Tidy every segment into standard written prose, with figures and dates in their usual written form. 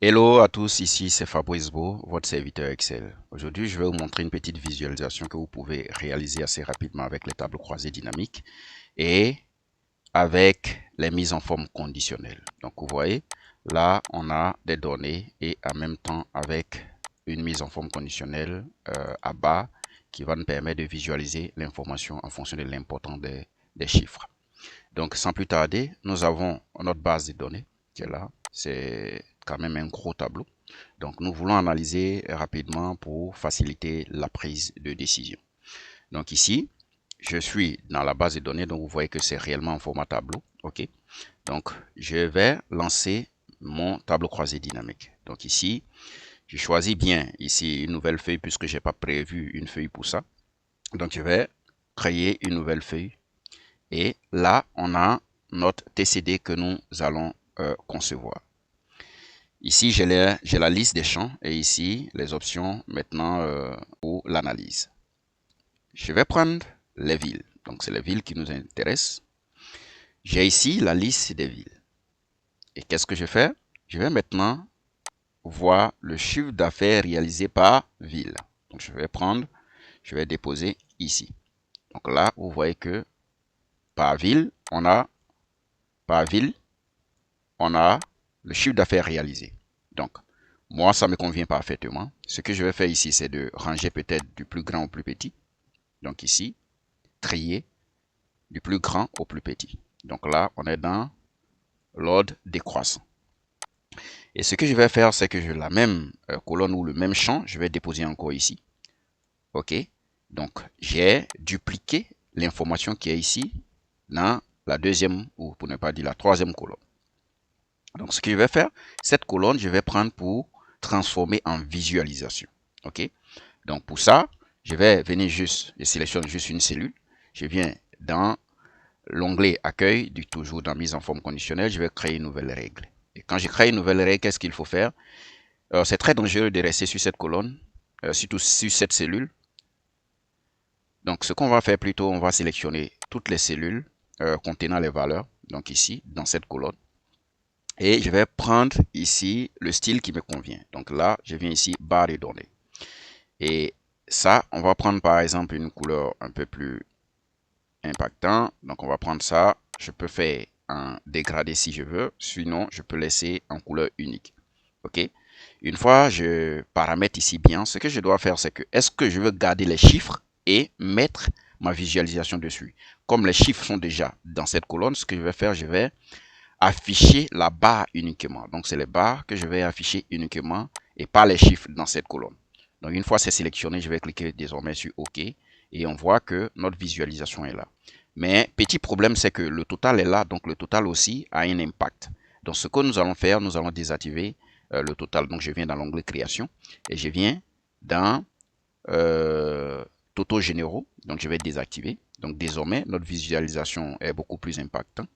Hello à tous, ici c'est Fabrice Beau, votre serviteur Excel. Aujourd'hui, je vais vous montrer une petite visualisation que vous pouvez réaliser assez rapidement avec les tableaux croisés dynamiques et avec les mises en forme conditionnelles. Donc, vous voyez, là, on a des données et en même temps avec une mise en forme conditionnelle à bas qui va nous permettre de visualiser l'information en fonction de l'importance des chiffres. Donc, sans plus tarder, nous avons notre base de données qui est là. C'est quand même un gros tableau. Donc, nous voulons analyser rapidement pour faciliter la prise de décision. Donc ici, je suis dans la base de données, donc vous voyez que c'est réellement en format tableau. OK. Donc, je vais lancer mon tableau croisé dynamique. Donc ici, je choisis bien ici une nouvelle feuille puisque je n'ai pas prévu une feuille pour ça. Donc, je vais créer une nouvelle feuille. Et là, on a notre TCD que nous allons concevoir. Ici, j'ai la liste des champs et ici, les options maintenant pour l'analyse. Je vais prendre les villes. Donc, c'est les villes qui nous intéressent. J'ai ici la liste des villes. Et qu'est-ce que je fais? Je vais maintenant voir le chiffre d'affaires réalisé par ville. Donc, je vais déposer ici. Donc là, vous voyez que par ville, par ville, on a le chiffre d'affaires réalisé. Donc, moi, ça me convient parfaitement. Ce que je vais faire ici, c'est de ranger peut-être du plus grand au plus petit. Donc ici, trier du plus grand au plus petit. Donc là, on est dans l'ordre décroissant. Et ce que je vais faire, c'est que je la même colonne ou le même champ, je vais déposer encore ici. OK. Donc, j'ai dupliqué l'information qui est ici dans la deuxième, ou pour ne pas dire la troisième colonne. Donc, ce que je vais faire, cette colonne, je vais prendre pour transformer en visualisation. OK. Donc, pour ça, je vais venir juste, je sélectionne juste une cellule. Je viens dans l'onglet accueil, toujours dans mise en forme conditionnelle, je vais créer une nouvelle règle. Et quand je crée une nouvelle règle, qu'est-ce qu'il faut faire? C'est très dangereux de rester sur cette colonne, surtout sur cette cellule. Donc, ce qu'on va faire plutôt, on va sélectionner toutes les cellules contenant les valeurs, donc ici, dans cette colonne. Et je vais prendre ici le style qui me convient. Donc là, je viens ici, barre de données. Et ça, on va prendre par exemple une couleur un peu plus impactant. Donc, on va prendre ça. Je peux faire un dégradé si je veux. Sinon, je peux laisser en couleur unique. OK. Une fois je paramètre ici bien, ce que je dois faire, c'est que est-ce que je veux garder les chiffres et mettre ma visualisation dessus. Comme les chiffres sont déjà dans cette colonne, ce que je vais faire, je vais afficher la barre uniquement. Donc, c'est les barres que je vais afficher uniquement et pas les chiffres dans cette colonne. Donc, une fois c'est sélectionné, je vais cliquer désormais sur OK et on voit que notre visualisation est là. Mais petit problème, c'est que le total est là, donc le total aussi a un impact. Donc, ce que nous allons faire, nous allons désactiver le total. Donc, je viens dans l'onglet création et je viens dans totaux généraux. Donc, je vais désactiver. Donc, désormais, notre visualisation est beaucoup plus impactante.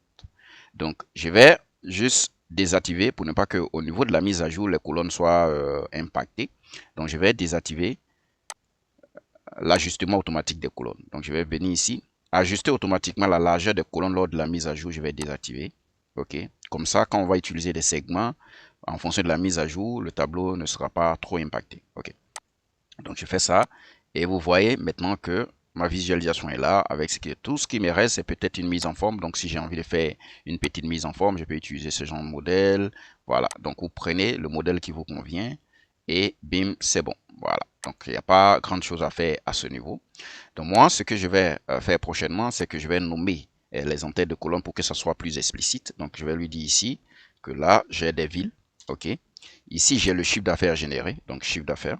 Donc, je vais juste désactiver pour ne pas que au niveau de la mise à jour, les colonnes soient impactées. Donc, je vais désactiver l'ajustement automatique des colonnes. Donc, je vais venir ici, ajuster automatiquement la largeur des colonnes lors de la mise à jour. Je vais désactiver. OK. Comme ça, quand on va utiliser des segments, en fonction de la mise à jour, le tableau ne sera pas trop impacté. OK. Donc, je fais ça. Et vous voyez maintenant que ma visualisation est là. Avec tout ce qui me reste, c'est peut-être une mise en forme. Donc, si j'ai envie de faire une petite mise en forme, je peux utiliser ce genre de modèle. Voilà. Donc, vous prenez le modèle qui vous convient et bim, c'est bon. Voilà. Donc, il n'y a pas grand chose à faire à ce niveau. Donc, moi, ce que je vais faire prochainement, c'est que je vais nommer les entêtes de colonne pour que ça soit plus explicite. Donc, je vais lui dire ici que là, j'ai des villes. OK. Ici, j'ai le chiffre d'affaires généré. Donc, chiffre d'affaires.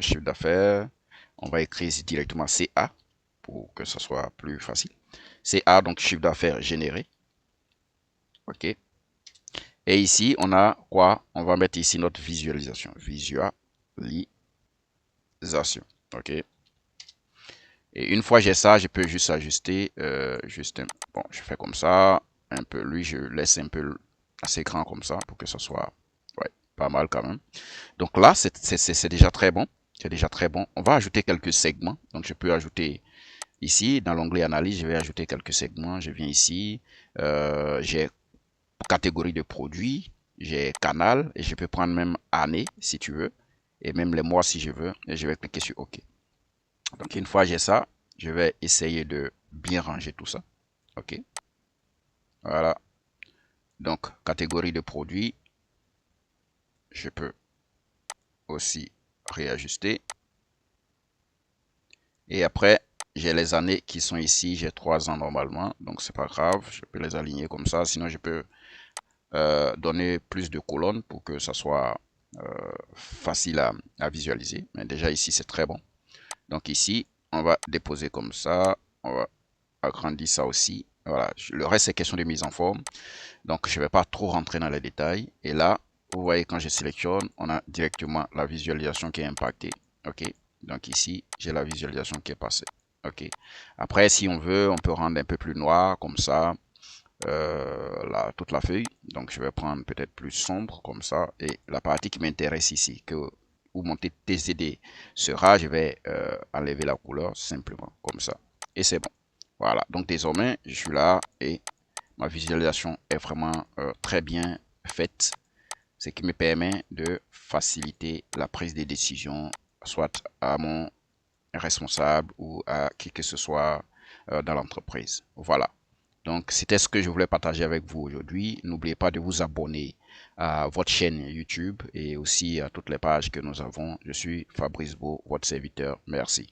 Chiffre d'affaires, on va écrire directement CA pour que ce soit plus facile. CA, donc chiffre d'affaires généré. OK. Et ici, on a quoi? On va mettre ici notre visualisation. Visualisation. OK. Et une fois j'ai ça, je peux juste ajuster. Bon, je fais comme ça. Un peu, lui, je laisse un peu assez grand comme ça pour que ce soit ouais, pas mal quand même. Donc là, c'est déjà très bon. C'est déjà très bon. On va ajouter quelques segments. Donc, je peux ajouter ici, dans l'onglet analyse, je vais ajouter quelques segments. Je viens ici. J'ai catégorie de produits. j'ai canal et je peux prendre même année si tu veux et même les mois si je veux et je vais cliquer sur OK. Donc une fois j'ai ça, je vais essayer de bien ranger tout ça. OK. Voilà. Donc catégorie de produits, je peux aussi réajuster. Et après, j'ai les années qui sont ici. J'ai 3 ans normalement, donc c'est pas grave. Je peux les aligner comme ça. Sinon, je peux donner plus de colonnes pour que ça soit facile à visualiser. Mais déjà ici, c'est très bon. Donc ici, on va déposer comme ça. On va agrandir ça aussi. Voilà. Le reste, c'est question de mise en forme. Donc, je ne vais pas trop rentrer dans les détails. Et là, vous voyez, quand je sélectionne, on a directement la visualisation qui est impactée. OK. Donc ici, j'ai la visualisation qui est passée. OK. Après, si on veut, on peut rendre un peu plus noir, comme ça, toute la feuille. Donc, je vais prendre peut-être plus sombre, comme ça. Et la partie qui m'intéresse ici, où mon TCD sera, je vais enlever la couleur simplement, comme ça. Et c'est bon. Voilà. Donc, désormais, je suis là et ma visualisation est vraiment très bien faite, ce qui me permet de faciliter la prise de décision, soit à mon responsable ou à qui que ce soit dans l'entreprise. Voilà. Donc, c'était ce que je voulais partager avec vous aujourd'hui. N'oubliez pas de vous abonner à votre chaîne YouTube et aussi à toutes les pages que nous avons. Je suis Fabrice Beau, votre serviteur. Merci.